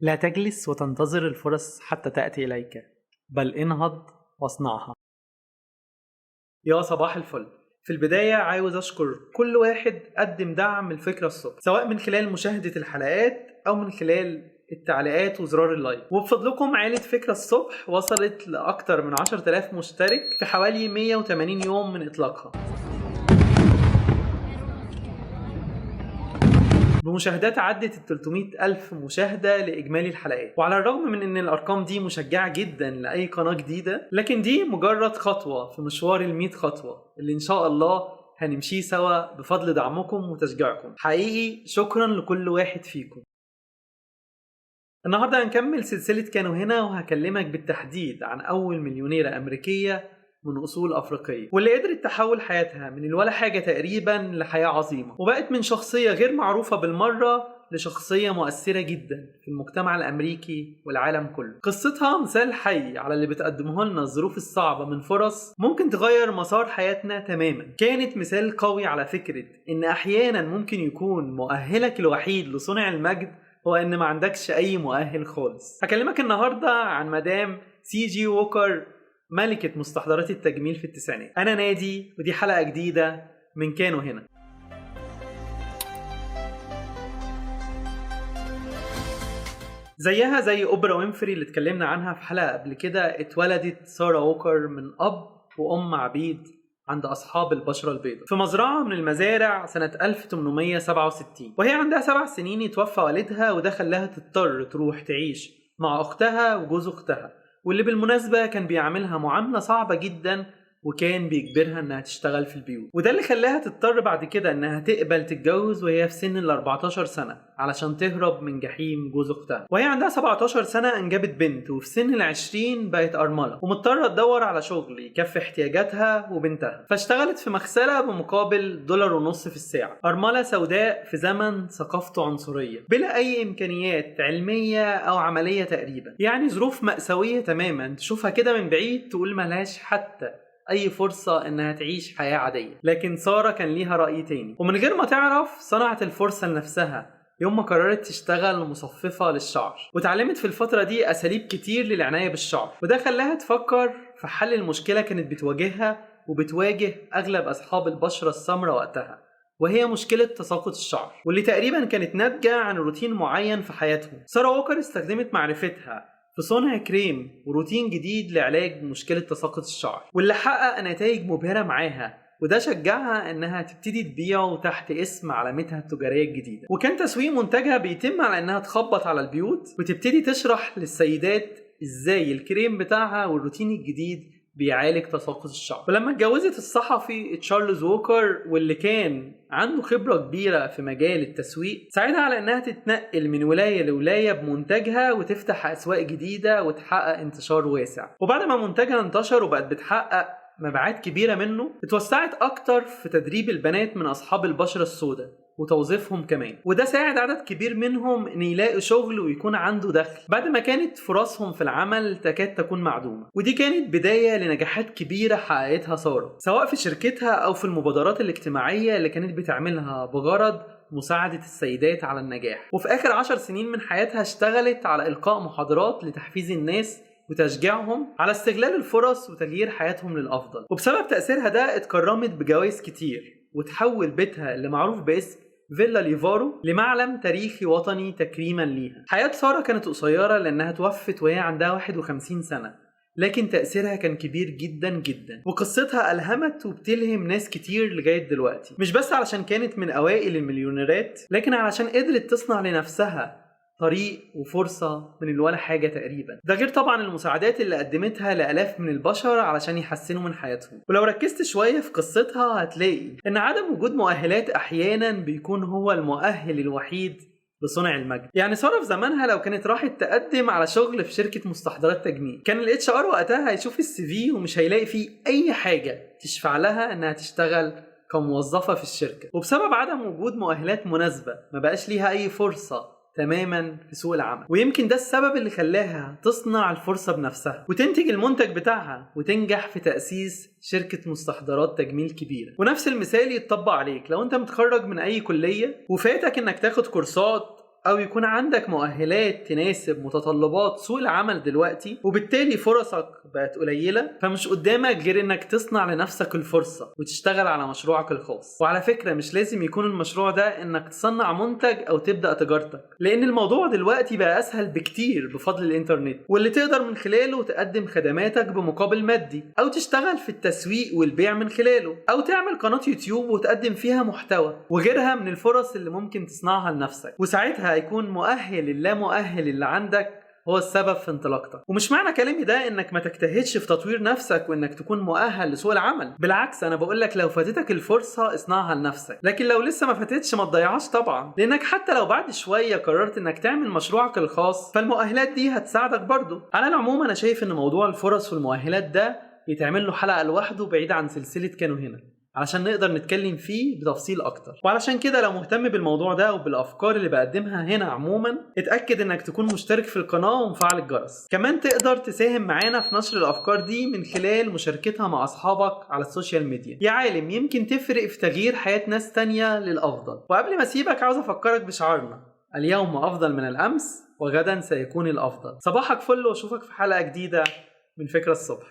لا تجلس وتنتظر الفرص حتى تأتي إليك، بل انهض واصنعها. يا صباح الفل. في البداية عاوز أشكر كل واحد قدم دعم الفكرة الصبح، سواء من خلال مشاهدة الحلقات أو من خلال التعليقات وزرار اللايك. وبفضلكم عائلة فكرة الصبح وصلت لأكتر من 10,000 مشترك في حوالي 180 يوم من إطلاقها، بمشاهدات عدت 300,000 مشاهدة لإجمالي الحلقات. وعلى الرغم من أن الأرقام دي مشجعة جدا لأي قناة جديدة، لكن دي مجرد خطوة في مشوار 100 خطوة اللي إن شاء الله هنمشيه سوا بفضل دعمكم وتشجيعكم. حقيقي شكرا لكل واحد فيكم. النهاردة هنكمل سلسلة كانوا هنا، وهكلمك بالتحديد عن أول مليونيرة أمريكية من أصول أفريقية، واللي قدرت تحول حياتها من الولا حاجة تقريبا لحياة عظيمة، وبقت من شخصية غير معروفة بالمرة لشخصية مؤثرة جدا في المجتمع الأمريكي والعالم كله. قصتها مثال حي على اللي بتقدمه لنا الظروف الصعبة من فرص ممكن تغير مسار حياتنا تماما. كانت مثال قوي على فكرة إن أحيانا ممكن يكون مؤهلك الوحيد لصنع المجد هو إن ما عندكش أي مؤهل خالص. هكلمك النهاردة عن مدام سي.جي. ووكر، ملكة مستحضرات التجميل في التسعينات. أنا نادي، ودي حلقة جديدة من كانوا هنا. زيها زي أوبرا وينفري اللي اتكلمنا عنها في حلقة قبل كده، اتولدت سارة ووكر من أب وأم عبيد عند أصحاب البشرة البيضاء في مزرعة من المزارع سنة 1867. وهي عندها 7 سنين يتوفى والدها، وده خلاها تضطر تروح تعيش مع أختها وجوز أختها، واللي بالمناسبة كان بيعملها معاملة صعبة جدا، وكان بيجبرها انها تشتغل في البيوت. وده اللي خلاها تضطر بعد كده انها تقبل تتجوز وهي في سن ال 14 سنة علشان تهرب من جحيم جوز اختها. وهي عندها 17 سنة انجبت بنت، وفي سن ال 20 بقت أرملة ومضطرة تدور على شغل يكفي احتياجاتها وبنتها، فاشتغلت في مغسلة بمقابل $1.50 في الساعة. أرملة سوداء في زمن ثقافته عنصرية، بلا أي إمكانيات علمية أو عملية تقريبا، يعني ظروف مأساوية تماما، تشوفها كده من بعيد تقول ملهاش حتى أي فرصة إنها تعيش حياة عادية. لكن سارة كان ليها رأي تاني، ومن غير ما تعرف صنعت الفرصة لنفسها يوم ما قررت تشتغل مصففة للشعر، وتعلمت في الفترة دي أساليب كتير للعناية بالشعر، وده خلاها تفكر في حل المشكلة كانت بتواجهها وبتواجه أغلب أصحاب البشرة السمراء وقتها، وهي مشكلة تساقط الشعر، واللي تقريبا كانت ناتجة عن روتين معين في حياتهم. سارة ووكر استخدمت معرفتها في صنع كريم وروتين جديد لعلاج مشكلة تساقط الشعر، واللي حقق نتائج مبهرة معاها، وده شجعها انها تبتدي تبيعه تحت اسم علامتها التجارية الجديدة. وكان تسويق منتجها بيتم على انها تخبط على البيوت وتبتدي تشرح للسيدات ازاي الكريم بتاعها والروتين الجديد بيعالج تساقط الشعر. ولما اتجوزت الصحفي تشارلز ووكر، واللي كان عنده خبرة كبيرة في مجال التسويق، ساعدها على انها تتنقل من ولاية لولاية بمنتجها وتفتح اسواق جديدة وتحقق انتشار واسع. وبعد ما منتجها انتشر وبقت بتحقق مبيعات كبيرة منه، اتوسعت اكتر في تدريب البنات من اصحاب البشرة السوداء وتوظيفهم كمان، وده ساعد عدد كبير منهم ان يلاقوا شغل ويكون عنده دخل بعد ما كانت فرصهم في العمل تكاد تكون معدومة. ودي كانت بداية لنجاحات كبيرة حققتها سارة، سواء في شركتها او في المبادرات الاجتماعية اللي كانت بتعملها بغرض مساعدة السيدات على النجاح. وفي اخر 10 سنين من حياتها اشتغلت على القاء محاضرات لتحفيز الناس وتشجيعهم على استغلال الفرص وتغيير حياتهم للأفضل. وبسبب تأثيرها ده اتكرمت بجوائز كتير، وتحول بيتها اللي معروف باسم فيلا ليفارو لمعلم تاريخي وطني تكريما ليها. حياة سارة كانت قصيرة لأنها توفت وهي عندها 51 سنة، لكن تأثيرها كان كبير جدا جدا، وقصتها ألهمت وبتلهم ناس كتير لغاية دلوقتي، مش بس علشان كانت من أوائل المليونيرات، لكن علشان قدرت تصنع لنفسها طريق وفرصة من الولا حاجة تقريبا. ده غير طبعا المساعدات اللي قدمتها لآلاف من البشر علشان يحسنوا من حياتهم. ولو ركزت شوية في قصتها هتلاقي ان عدم وجود مؤهلات احيانا بيكون هو المؤهل الوحيد لصنع المجد. يعني سارة في زمانها لو كانت راحت تقدم على شغل في شركة مستحضرات تجميل، كان الاتش ار وقتها هيشوف السي في ومش هيلاقي فيه اي حاجة تشفع لها انها تشتغل كموظفة في الشركة. وبسبب عدم وجود مؤهلات مناسبة ما بقاش ليها اي فرصة تماما في سوق العمل، ويمكن ده السبب اللي خلاها تصنع الفرصة بنفسها وتنتج المنتج بتاعها وتنجح في تأسيس شركة مستحضرات تجميل كبيرة. ونفس المثال يتطبق عليك لو انت متخرج من اي كلية وفاتك انك تاخد كورسات أو يكون عندك مؤهلات تناسب متطلبات سوق العمل دلوقتي وبالتالي فرصك بقت قليلة، فمش قدامك غير إنك تصنع لنفسك الفرصة وتشتغل على مشروعك الخاص. وعلى فكرة مش لازم يكون المشروع ده إنك تصنع منتج أو تبدأ تجارتك، لأن الموضوع دلوقتي بقى أسهل بكتير بفضل الإنترنت، واللي تقدر من خلاله تقدم خدماتك بمقابل مادي، أو تشتغل في التسويق والبيع من خلاله، أو تعمل قناة يوتيوب وتقدم فيها محتوى وغيرها من الفرص اللي ممكن تصنعها لنفسك. وساعتها هيكون مؤهل اللا مؤهل اللي عندك هو السبب في انطلاقتك. ومش معنى كلامي ده انك ما تجتهدش في تطوير نفسك وانك تكون مؤهل لسوق العمل، بالعكس انا بقولك لو فاتتك الفرصة اصنعها لنفسك، لكن لو لسه ما فاتتش ما تضيعهاش طبعا، لانك حتى لو بعد شوية قررت انك تعمل مشروعك الخاص فالمؤهلات دي هتساعدك برضو. على العموم انا شايف ان موضوع الفرص والمؤهلات ده يتعمل له حلقة لوحده بعيد عن سلسلة كانوا هنا علشان نقدر نتكلم فيه بتفصيل اكتر. وعلشان كده لو مهتم بالموضوع ده وبالافكار اللي بقدمها هنا عموما، اتاكد انك تكون مشترك في القناه ومفعل الجرس. كمان تقدر تساهم معانا في نشر الافكار دي من خلال مشاركتها مع اصحابك على السوشيال ميديا. يا عالم يمكن تفرق في تغيير حياه ناس تانية للافضل. وقبل ما اسيبك عاوز افكرك بشعارنا: اليوم افضل من الامس وغدا سيكون الافضل. صباحك فل واشوفك في حلقه جديده من فكرة الصبح.